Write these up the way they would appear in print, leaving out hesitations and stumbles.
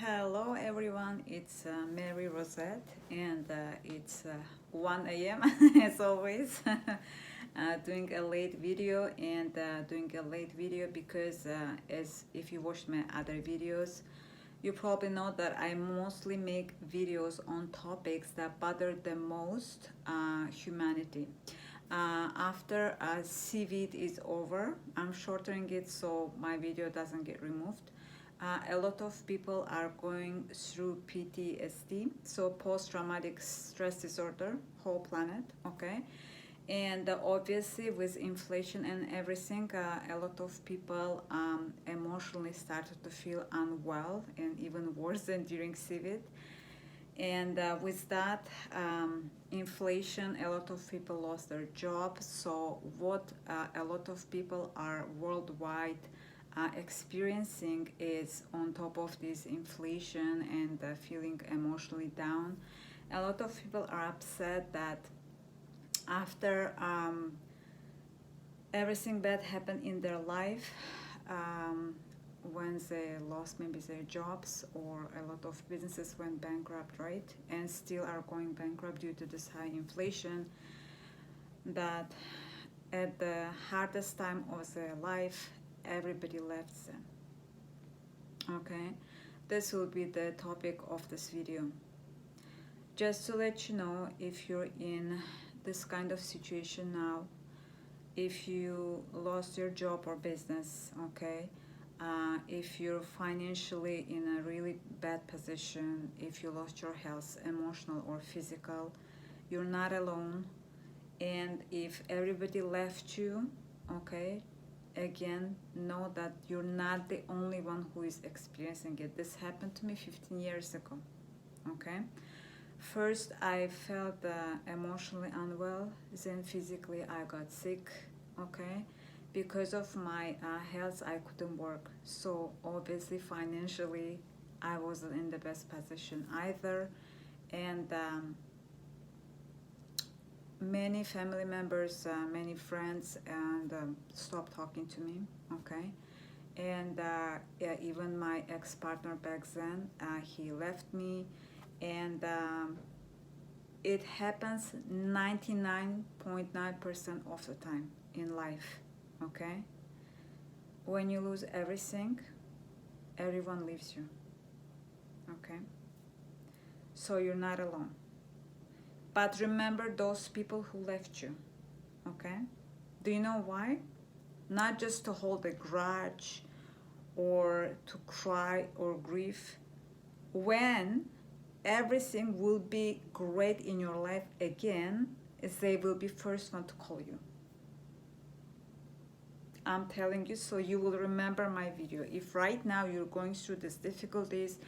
Hello everyone, it's Mary Rosette and it's 1 a.m. as always. Doing a late video and doing a late video because as if you watched my other videos, you probably know that I mostly make videos on topics that bother the most humanity. After CVID is over, I'm shortening it so my video doesn't get removed. A lot of people are going through PTSD, so post-traumatic stress disorder, whole planet, okay? And obviously with inflation and everything, a lot of people emotionally started to feel unwell and even worse than during COVID. And with that inflation, a lot of people lost their jobs. So what a lot of people are worldwide experiencing is, on top of this inflation and feeling emotionally down, a lot of people are upset that after everything bad happened in their life, when they lost maybe their jobs, or a lot of businesses went bankrupt, right, and still are going bankrupt due to this high inflation, that at the hardest time of their life everybody left them. Okay, this will be the topic of this video. Just to let you know, if you're in this kind of situation now, if you lost your job or business, okay, if you're financially in a really bad position, if you lost your health, emotional or physical, you're not alone. And if everybody left you, okay, again, know that you're not the only one who is experiencing it. This happened to me 15 years ago, okay? First, I felt emotionally unwell, then physically I got sick, okay? Because of my health, I couldn't work. So obviously, financially, I wasn't in the best position either. And many family members, many friends, and stopped talking to me, okay? And yeah, even my ex-partner back then, he left me. And it happens 99.9% of the time in life, okay? When you lose everything, everyone leaves you, okay? So you're not alone. But remember those people who left you, okay? Do you know why? Not just to hold a grudge or to cry or grieve. When everything will be great in your life again, they will be first one to call you. I'm telling you, so you will remember my video. If right now you're going through these difficulties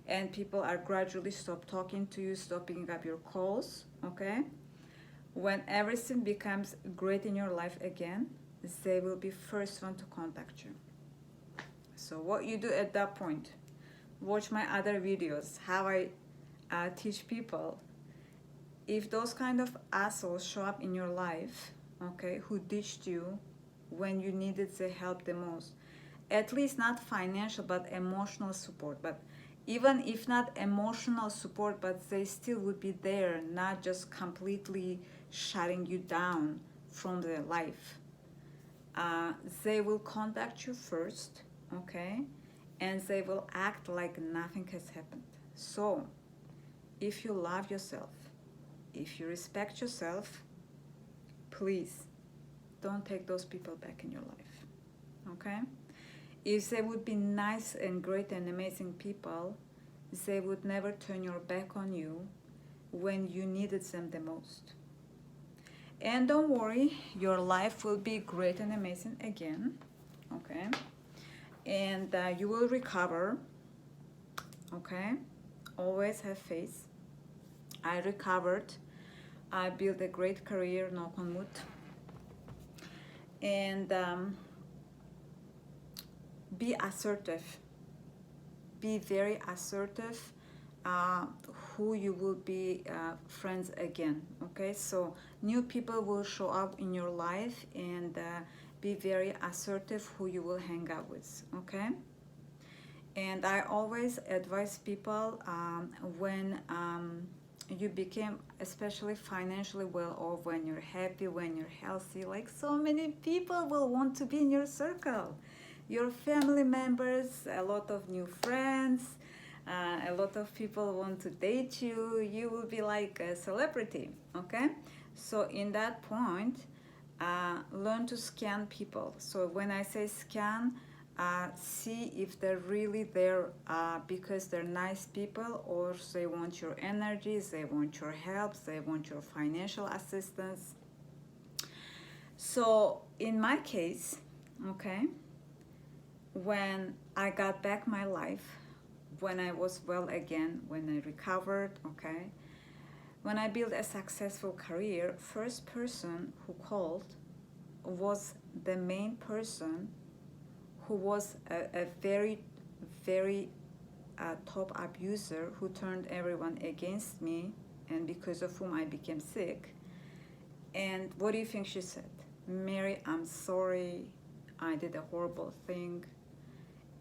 and people are gradually stop talking to you, stop picking up your calls, okay? When everything becomes great in your life again, they will be first one to contact you. So what you do at that point, watch my other videos, how I teach people. If those kind of assholes show up in your life, okay, who ditched you when you needed the help the most, at least not financial but emotional support, but even if not emotional support, but they still would be there, not just completely shutting you down from their life. They will contact you first, okay, and they will act like nothing has happened. So if you love yourself, if you respect yourself, please don't take those people back in your life, okay? If they would be nice and great and amazing people, they would never turn your back on you when you needed them the most. And don't worry, your life will be great and amazing again, okay? And you will recover, okay? Always have faith. I recovered. I built a great career, knock on wood. And be assertive. Be very assertive. Who you will be friends again, okay? So new people will show up in your life, and be very assertive who you will hang out with, okay? And I always advise people when you became especially financially well off, when you're happy, when you're healthy, like so many people will want to be in your circle, your family members, a lot of new friends, a lot of people want to date you. You will be like a celebrity, okay? So in that point, learn to scan people. So when I say scan, see if they're really there because they're nice people, or they want your energies, they want your help, they want your financial assistance. So in my case, okay, when I got back my life, when I was well again, when I recovered, okay, when I built a successful career, first person who called was the main person who was a very, very top abuser who turned everyone against me, and because of whom I became sick. And what do you think she said? Mary, I'm sorry, I did a horrible thing,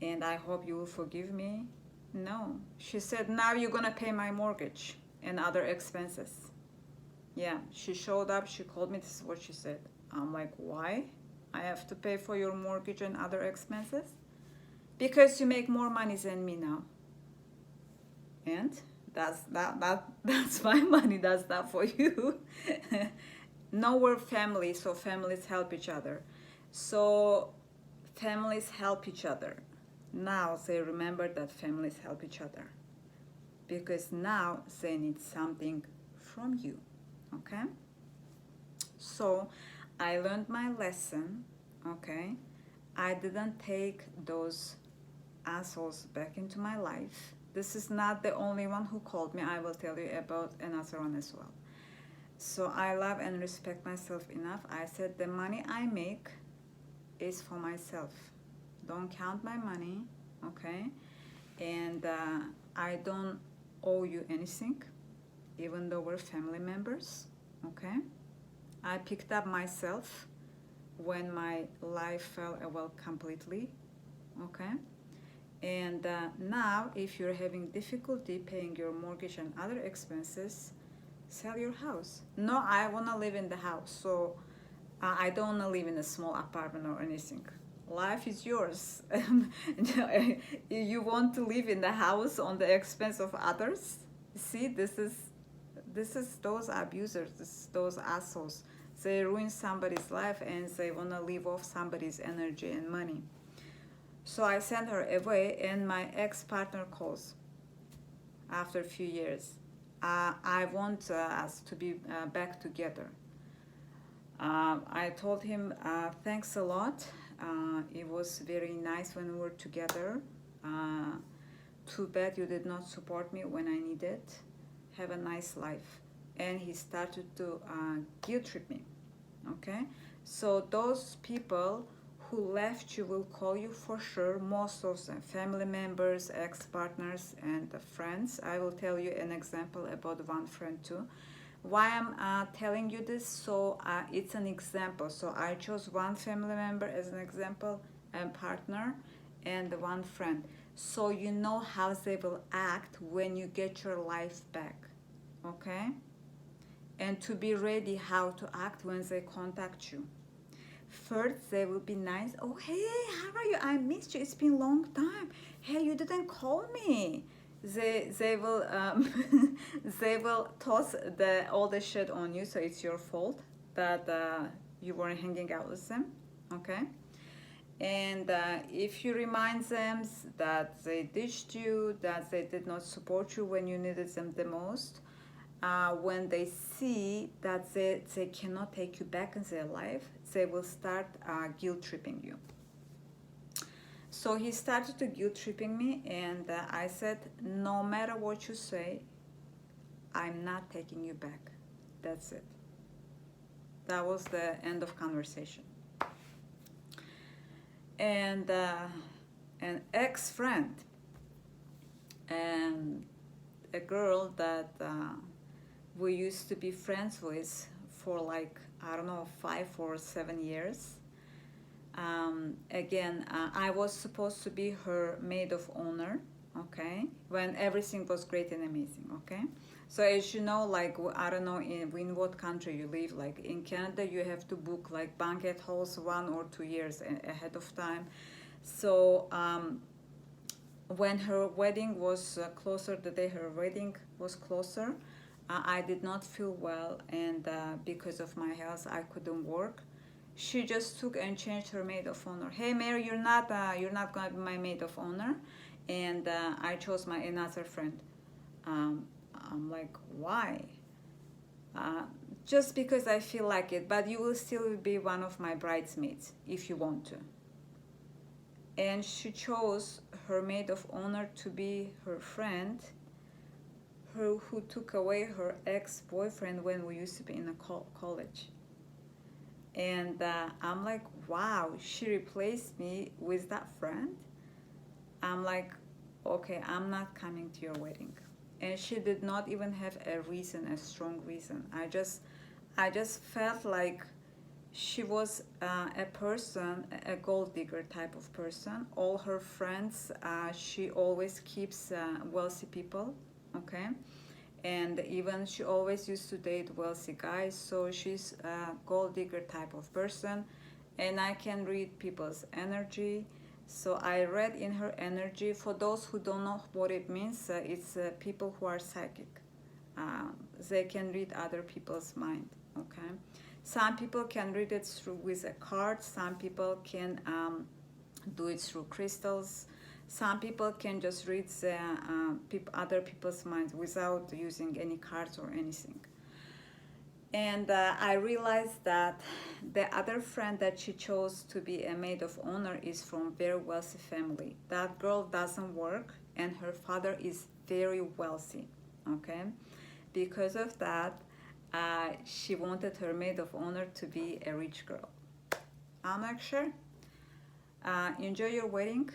and I hope you will forgive me. No, she said, now you're gonna pay my mortgage and other expenses. Yeah, she showed up, she called me, this is what she said. I'm like, why? I have to pay for your mortgage and other expenses? Because you make more money than me now. And that's my money, that's not for you. No, we're family, so families help each other. So families help each other. Now they remember that families help each other, because now they need something from you, okay? So I learned my lesson, okay? I didn't take those assholes back into my life. This is not the only one who called me. I will tell you about another one as well. So I love and respect myself enough. I said the money I make is for myself. Don't count my money, okay? And I don't owe you anything, even though we're family members, okay? I picked up myself when my life fell well completely, okay? And now, if you're having difficulty paying your mortgage and other expenses, sell your house. No, I want to live in the house, so I don't want to live in a small apartment or anything. Life is yours. You want to live in the house on the expense of others? See, this is those abusers, those assholes. They ruin somebody's life and they want to live off somebody's energy and money. So I sent her away, and my ex-partner calls after a few years. I want us to be back together. I told him, thanks a lot. It was very nice when we were together. Too bad you did not support me when I needed. Have a nice life. And he started to guilt trip me. Okay? So those people who left you will call you for sure. Most of them, family members, ex-partners, and friends. I will tell you an example about one friend too. Why I'm telling you this? So it's an example. So I chose one family member as an example, and partner, and one friend. So you know how they will act when you get your life back, okay? And to be ready how to act when they contact you. First, they will be nice. Oh, hey, how are you? I missed you. It's been a long time. Hey, you didn't call me. They will they will toss all the shit on you. So it's your fault that you weren't hanging out with them. Okay. And if you remind them that they ditched you, that they did not support you when you needed them the most, when they see that they cannot take you back in their life, they will start guilt tripping you. So he started to guilt tripping me, and I said, no matter what you say, I'm not taking you back. That's it. That was the end of conversation. And an ex-friend and a girl that we used to be friends with for like, I don't know, 5 or 7 years. Again, I was supposed to be her maid of honor, okay, when everything was great and amazing, okay. So as you know, like, I don't know in what country you live, like in Canada you have to book like banquet halls 1 or 2 years ahead of time. So when her wedding was closer, the day her wedding was closer, I did not feel well, and because of my health I couldn't work. She just took and changed her maid of honor. Hey Mary, you're not gonna be my maid of honor, and I chose my another friend. um, I'm like, why? uh, just because I feel like it, but you will still be one of my bridesmaids if you want to. And she chose her maid of honor to be her friend, who took away her ex-boyfriend when we used to be in a college. And I'm like, wow, she replaced me with that friend. I'm like, okay, I'm not coming to your wedding. And she did not even have a reason, a strong reason. I just felt like she was a person, a gold digger type of person. All her friends, she always keeps wealthy people, okay? And even she always used to date wealthy guys, so she's a gold digger type of person. And I can read people's energy. So I read in her energy. For those who don't know what it means, it's people who are psychic. They can read other people's mind, okay? Some people can read it through with a card. Some people can do it through crystals. Some people can just read the other people's minds without using any cards or anything. And I realized that the other friend that she chose to be a maid of honor is from very wealthy family. That girl doesn't work, and her father is very wealthy, okay? Because of that, she wanted her maid of honor to be a rich girl. I'm like, sure. Enjoy your wedding.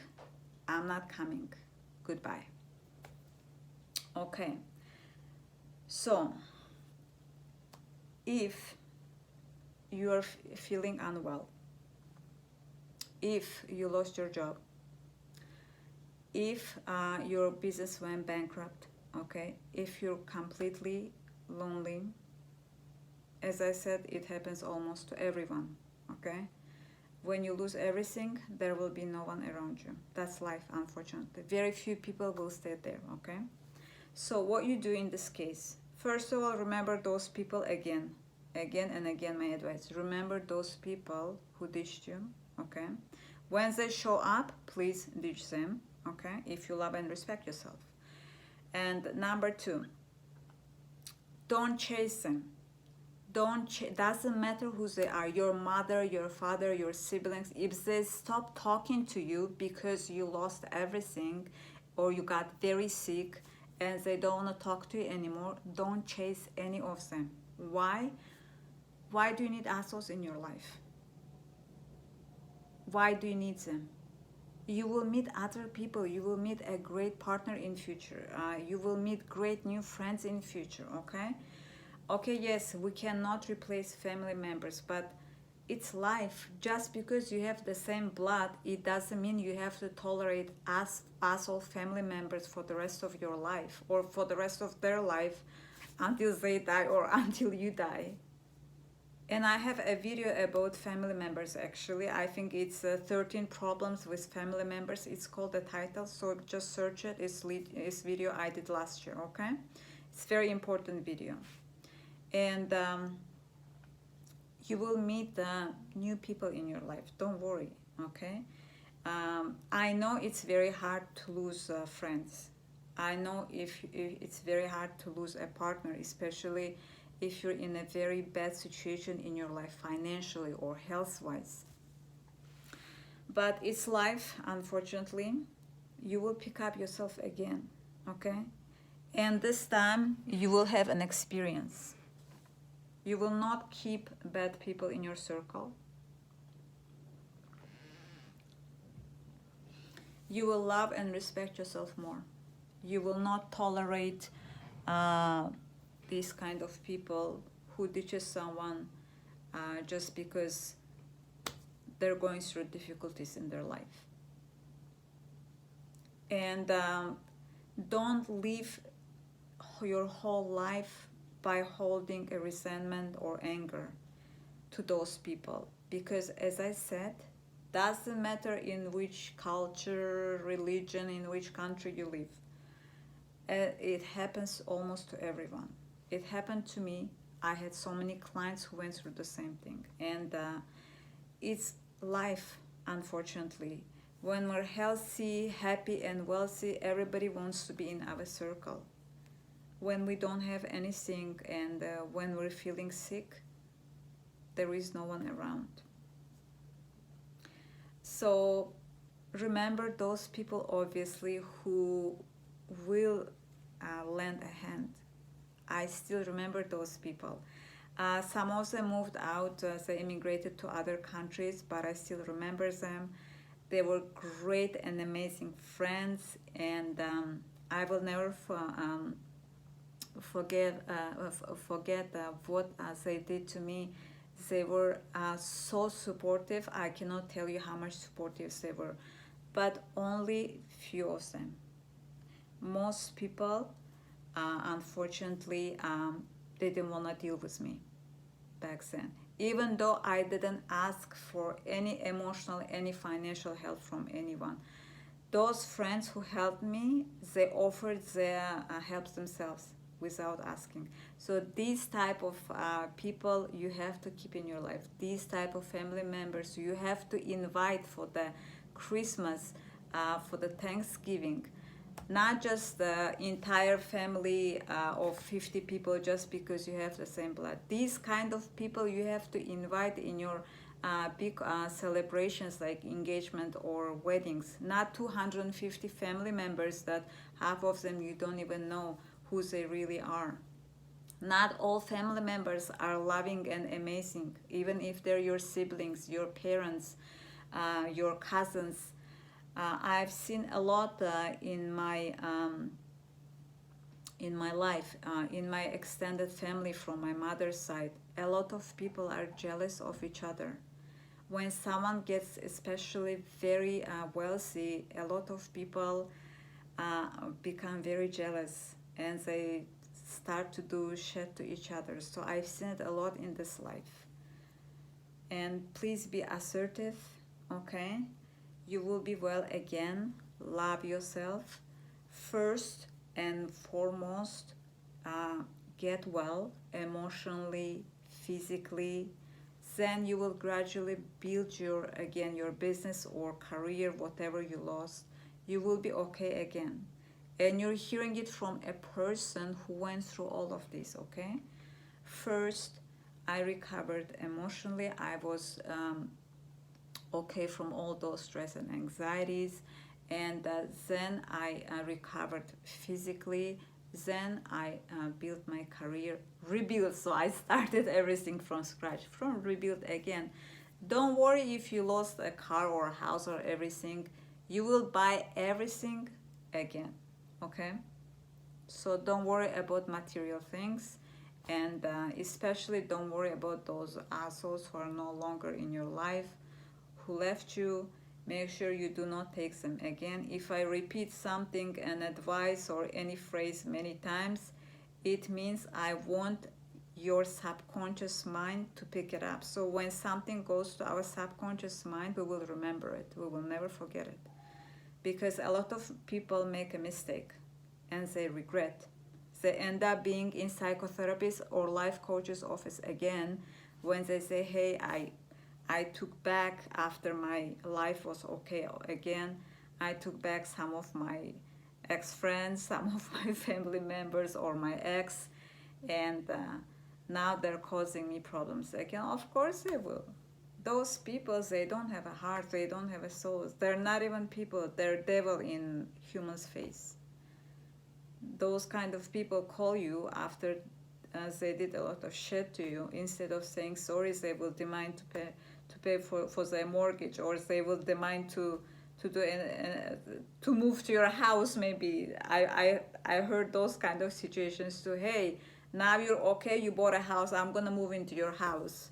I'm not coming. Goodbye. Okay. So, if you are feeling unwell, if you lost your job, if your business went bankrupt, okay, if you're completely lonely, as I said, it happens almost to everyone, okay? When you lose everything, there will be no one around you. That's life, unfortunately. Very few people will stay there, okay? So what you do in this case, first of all, remember those people again and again. My advice, remember those people who ditched you, okay? When they show up, please ditch them, okay, if you love and respect yourself. And number two, don't chase them. Doesn't matter who they are, your mother, your father, your siblings. If they stop talking to you because you lost everything or you got very sick and they don't want to talk to you anymore, don't chase any of them. Why do you need assholes in your life? Why do you need them? You will meet other people. You will meet a great partner in future. You will meet great new friends in future, okay? Okay, yes, we cannot replace family members, but it's life. Just because you have the same blood, it doesn't mean you have to tolerate asshole family members for the rest of your life or for the rest of their life until they die or until you die. And I have a video about family members actually. I think it's 13 problems with family members. It's called the title, so just search it. It's video I did last year, okay? It's very important video. And you will meet new people in your life. Don't worry, okay? I know it's very hard to lose friends. I know if it's very hard to lose a partner, especially if you're in a very bad situation in your life, financially or health-wise. But it's life, unfortunately. You will pick up yourself again, okay? And this time, you will have an experience. You will not keep bad people in your circle. You will love and respect yourself more. You will not tolerate these kind of people who ditches someone just because they're going through difficulties in their life. And don't live your whole life by holding a resentment or anger to those people, because as I said, doesn't matter in which culture, religion, in which country you live, it happens almost to everyone. It happened to me. I had so many clients who went through the same thing, and it's life, unfortunately. When we're healthy, happy, and wealthy, everybody wants to be in our circle. When we don't have anything and when we're feeling sick, there is no one around. So remember those people, obviously, who will lend a hand. I still remember those people. Some of them moved out, they immigrated to other countries, but I still remember them. They were great and amazing friends, and I will never forget what they did to me. They were so supportive. I cannot tell you how much supportive they were, but only few of them. Most people, unfortunately, they didn't want to deal with me back then. Even though I didn't ask for any emotional, any financial help from anyone. Those friends who helped me, they offered their help themselves without asking. So these type of people you have to keep in your life. These type of family members you have to invite for the Christmas, for the Thanksgiving. Not just the entire family of 50 people just because you have the same blood. These kind of people you have to invite in your big celebrations like engagement or weddings. Not 250 family members that half of them you don't even know who they really are. Not all family members are loving and amazing, even if they're your siblings, your parents, your cousins. I've seen a lot in my life, in my extended family from my mother's side. A lot of people are jealous of each other. When someone gets especially very wealthy, a lot of people become very jealous and they start to do shit to each other. So I've seen it a lot in this life. And please be assertive, okay? You will be well again. Love yourself. First and foremost, get well emotionally, physically. Then you will gradually build your business or career, whatever you lost. You will be okay again. And you're hearing it from a person who went through all of this, okay? First, I recovered emotionally. I was okay from all those stress and anxieties, and then I recovered physically. Then I built my career, rebuilt. So I started everything from scratch, from rebuild again. Don't worry if you lost a car or a house or everything. You will buy everything again, okay? So don't worry about material things, and especially don't worry about those assholes who are no longer in your life, who left you. Make sure you do not take them again. If I repeat something, an advice or any phrase many times, it means I want your subconscious mind to pick it up. So when something goes to our subconscious mind, we will remember it. We will never forget it. Because a lot of people make a mistake and they regret. They end up being in psychotherapist or life coach's office again when they say, hey, I took back after my life was okay again. I took back some of my ex-friends, some of my family members or my ex, and now they're causing me problems again. Of course they will. Those people, they don't have a heart, they don't have a soul. They're not even people, they're devil in human's face. Those kind of people call you after they did a lot of shit to you. Instead of saying sorry, they will demand to pay for their mortgage, or they will demand to move to your house. Maybe I heard those kind of situations too. Hey, now you're okay, you bought a house, I'm gonna move into your house.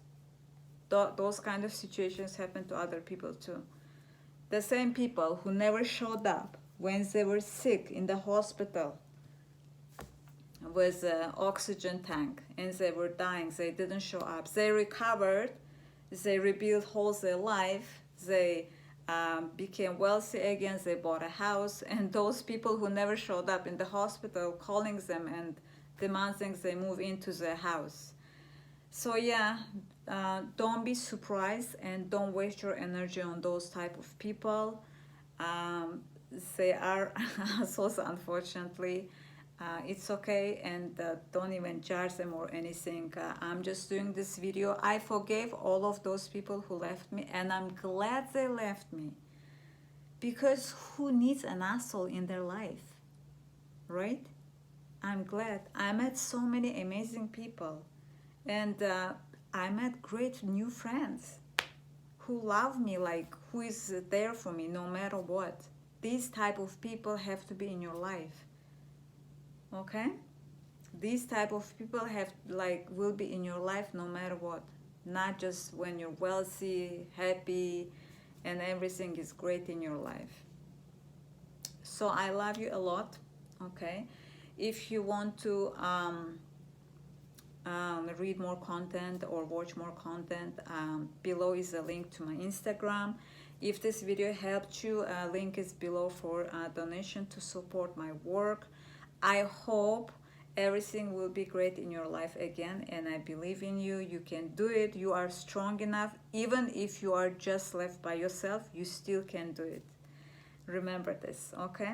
those kind of situations happen to other people too. The same people who never showed up when they were sick in the hospital with an oxygen tank and they were dying, they didn't show up. They recovered, they rebuilt whole their life, they became wealthy again, they bought a house, and those people who never showed up in the hospital calling them and demanding they move into their house. So yeah, don't be surprised and don't waste your energy on those type of people. They are assholes, unfortunately. It's okay, and don't even judge them or anything. I'm just doing this video. I forgave all of those people who left me, and I'm glad they left me, because who needs an asshole in their life, right? I'm glad. I met so many amazing people, and I met great new friends who love me, like who is there for me no matter what. These type of people have to be in your life. Okay, these type of people will be in your life no matter what, not just when you're wealthy, happy, and everything is great in your life. So I love you a lot. Okay, if you want to read more content or watch more content, below is a link to my Instagram. If this video helped you, link is below for donation to support my work. I hope everything will be great in your life again, and I believe in you. You can do it. You are strong enough. Even if you are just left by yourself, you still can do it. Remember this, okay?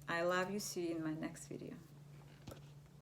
I love you. See you in my next video.